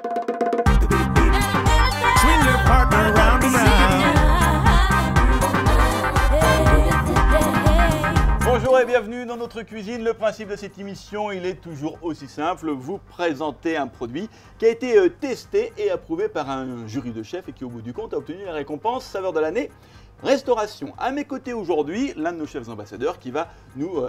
Swing your partner round and round. Bonjour et bienvenue dans notre cuisine. Le principe de cette émission, il est toujours aussi simple. Vous présentez un produit qui a été testé et approuvé par un jury de chefs et qui, au bout du compte, a obtenu la récompense Saveur de l'année Restauration. À mes côtés aujourd'hui, l'un de nos chefs ambassadeurs qui va nous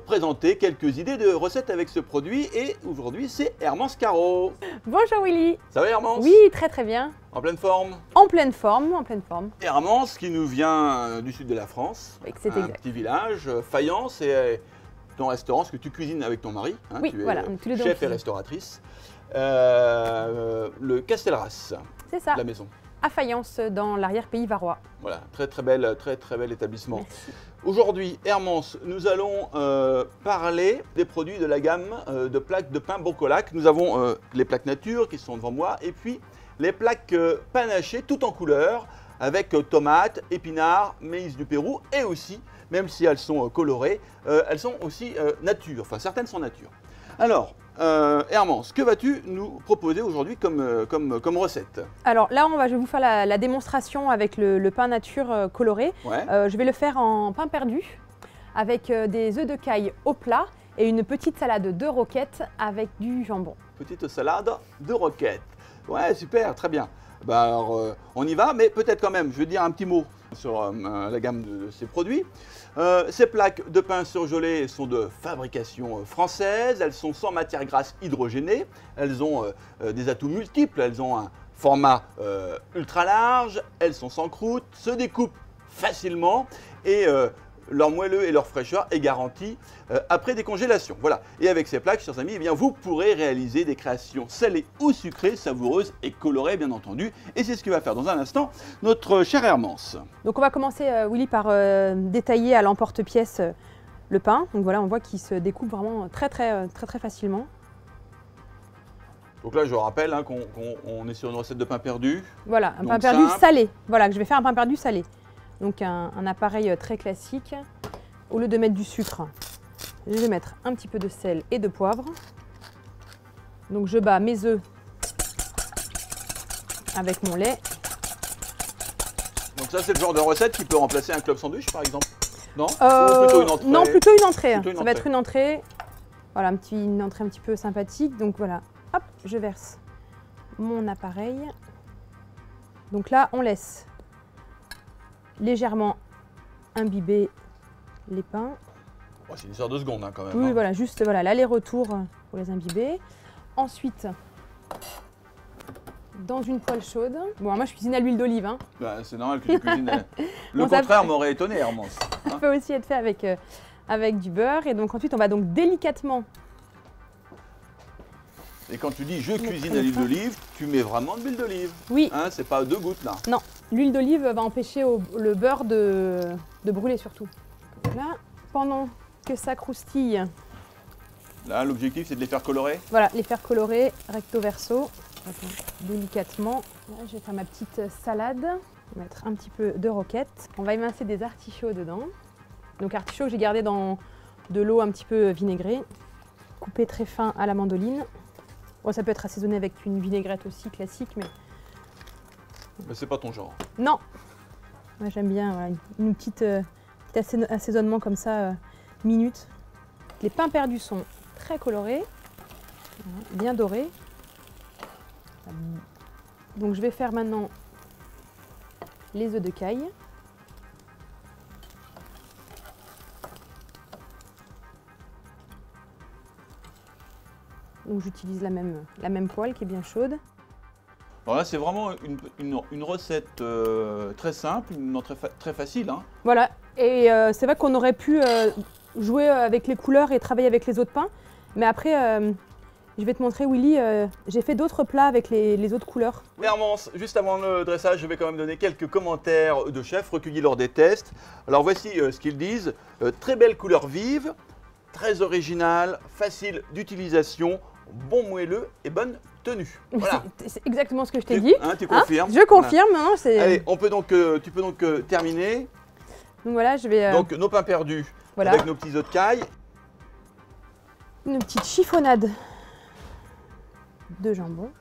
présenter quelques idées de recettes avec ce produit. Et aujourd'hui, c'est Hermance Caro. Bonjour Willy. Ça va Hermance? Oui, très très bien. En pleine forme? En pleine forme, en pleine forme. Hermance qui nous vient du sud de la France. Oui, c'est un exact. petit village, Fayence, et ton restaurant, ce que tu cuisines avec ton mari. Hein, Oui, tu es voilà, on est tous les deux en chef et cuisine. restauratrice. Le Castelras, C'est ça, la maison. à Fayence, dans l'arrière-pays varois. Voilà, très bel établissement. Merci. Aujourd'hui, Hermance, nous allons parler des produits de la gamme de plaques de pain Bocolac. Nous avons les plaques nature qui sont devant moi et puis les plaques panachées tout en couleur avec tomates, épinards, maïs du Pérou et aussi, même si elles sont colorées, elles sont aussi nature, enfin certaines sont nature. Alors, Hermance, que vas-tu nous proposer aujourd'hui comme recette? Alors là, je vais vous faire la démonstration avec le pain nature coloré. Ouais. Je vais le faire en pain perdu avec des œufs de caille au plat et une petite salade de roquettes avec du jambon. Petite salade de roquettes. Ouais, super, très bien. Bah alors, on y va, mais peut-être quand même, je vais dire un petit mot sur la gamme de ces produits. Ces plaques de pain surgelées sont de fabrication française, elles sont sans matière grasse hydrogénée, elles ont des atouts multiples, elles ont un format ultra large, elles sont sans croûte, se découpent facilement et leur moelleux et leur fraîcheur est garantie après décongélation. Voilà. Et avec ces plaques, chers amis, eh bien, vous pourrez réaliser des créations salées ou sucrées, savoureuses et colorées, bien entendu. Et c'est ce que va faire dans un instant notre chère Hermance. Donc on va commencer, Willy, par détailler à l'emporte-pièce le pain. Donc voilà, on voit qu'il se découpe vraiment très facilement. Donc là, je rappelle hein, qu'on est sur une recette de pain perdu. Voilà, un Donc pain perdu simple. salé. Voilà, que je vais faire un pain perdu salé. Donc un appareil très classique. Au lieu de mettre du sucre, je vais mettre un petit peu de sel et de poivre. Donc je bats mes œufs avec mon lait. Donc ça, c'est le genre de recette qui peut remplacer un club sandwich, par exemple? Non? Ou plutôt une entrée? Non, plutôt une entrée. Plutôt une Ça va entrée. être une entrée. Voilà, une entrée un petit peu sympathique. Donc voilà, hop, je verse mon appareil. Donc là, on laisse légèrement imbiber les pains. Oh, c'est une histoire de secondes hein, quand même. Oui, hein. voilà, juste voilà, l'aller-retour pour les imbiber. Ensuite, dans une poêle chaude. Bon, moi je cuisine à l'huile d'olive. Hein. Bah, c'est normal que tu cuisines. Le Bon, ça contraire peut- m'aurait étonné, Hermance. Ça peut aussi être fait avec du beurre. Et donc ensuite, on va donc délicatement. Et quand tu dis je cuisine à l'huile d'olive, tu mets vraiment de l'huile d'olive. Oui, Hein, c'est pas 2 gouttes là. non, l'huile d'olive va empêcher le beurre de brûler surtout. Là, pendant que ça croustille, Là, l'objectif c'est de les faire colorer. voilà, les faire colorer recto verso. Attends, délicatement. Là, je vais faire ma petite salade. Je vais mettre un petit peu de roquette. On va émincer des artichauts dedans. Donc artichauts que j'ai gardé dans de l'eau un petit peu vinaigrée. Coupé très fin à la mandoline. Bon, ça peut être assaisonné avec une vinaigrette aussi classique, mais Mais c'est pas ton genre. non. Moi j'aime bien voilà, une petite assaisonnement comme ça, minute. Les pains perdus sont très colorés, voilà, bien dorés. Donc je vais faire maintenant les œufs de caille. Donc j'utilise la même poêle qui est bien chaude. Alors là, c'est vraiment une recette très simple, une entrée très facile. Hein. Voilà, et c'est vrai qu'on aurait pu jouer avec les couleurs et travailler avec les autres pains. Mais après, je vais te montrer, Willy, j'ai fait d'autres plats avec les autres couleurs. Hermance, juste avant le dressage, je vais quand même donner quelques commentaires de chefs recueillis lors des tests. Alors voici ce qu'ils disent. Très belle couleur vive, très originale, facile d'utilisation, bon moelleux et bonne tenue. Voilà. C'est exactement ce que je t'ai dit. Tu confirmes. Je confirme, non, c'est... Allez, tu peux donc terminer. Donc voilà, je vais... Donc nos pains perdus voilà. avec nos petits œufs de caille. Une petite chiffonnade de jambon.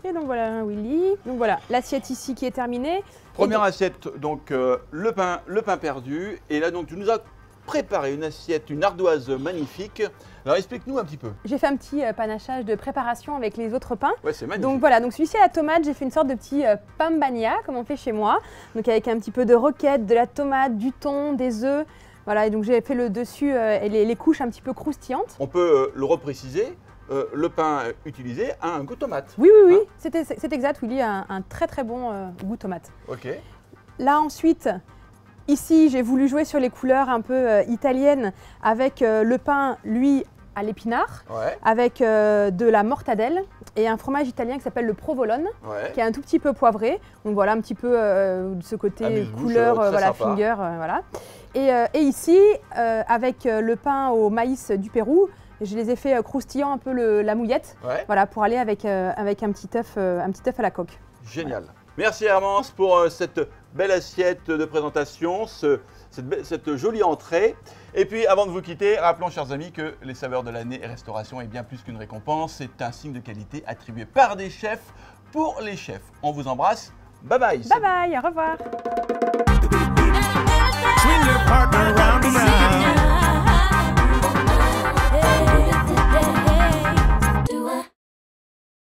Et donc voilà Willy. Donc voilà, l'assiette ici qui est terminée. Première assiette, donc le pain perdu. Et là, donc, tu nous as préparé une assiette, une ardoise magnifique. Alors, explique-nous un petit peu. J'ai fait un petit panachage de préparation avec les autres pains. Ouais, c'est magnifique. Donc voilà, donc celui-ci à la tomate, j'ai fait une sorte de petit pain bagna, comme on fait chez moi. Donc avec un petit peu de roquette, de la tomate, du thon, des œufs. Voilà, et donc j'ai fait le dessus et les couches un petit peu croustillantes. On peut le repréciser. Le pain utilisé a un goût tomate. Oui, oui, oui, Hein? c'est exact, Willy a un très très bon goût tomate. Ok. Là ensuite, ici j'ai voulu jouer sur les couleurs un peu italiennes avec le pain, lui, à l'épinard, Ouais. avec de la mortadelle et un fromage italien qui s'appelle le provolone, Ouais. qui est un tout petit peu poivré. Donc voilà un petit peu de ce côté Amuse-bouche, couleur, très voilà, sympa. finger, voilà. Et ici, avec le pain au maïs du Pérou, je les ai fait croustillant un peu la mouillette, Ouais. voilà, pour aller avec un petit œuf à la coque. Génial. Merci Hermance pour cette belle assiette de présentation, cette jolie entrée. Et puis avant de vous quitter, rappelons chers amis que les saveurs de l'année et restauration est bien plus qu'une récompense, c'est un signe de qualité attribué par des chefs pour les chefs. On vous embrasse, bye bye. Bye bye, au revoir.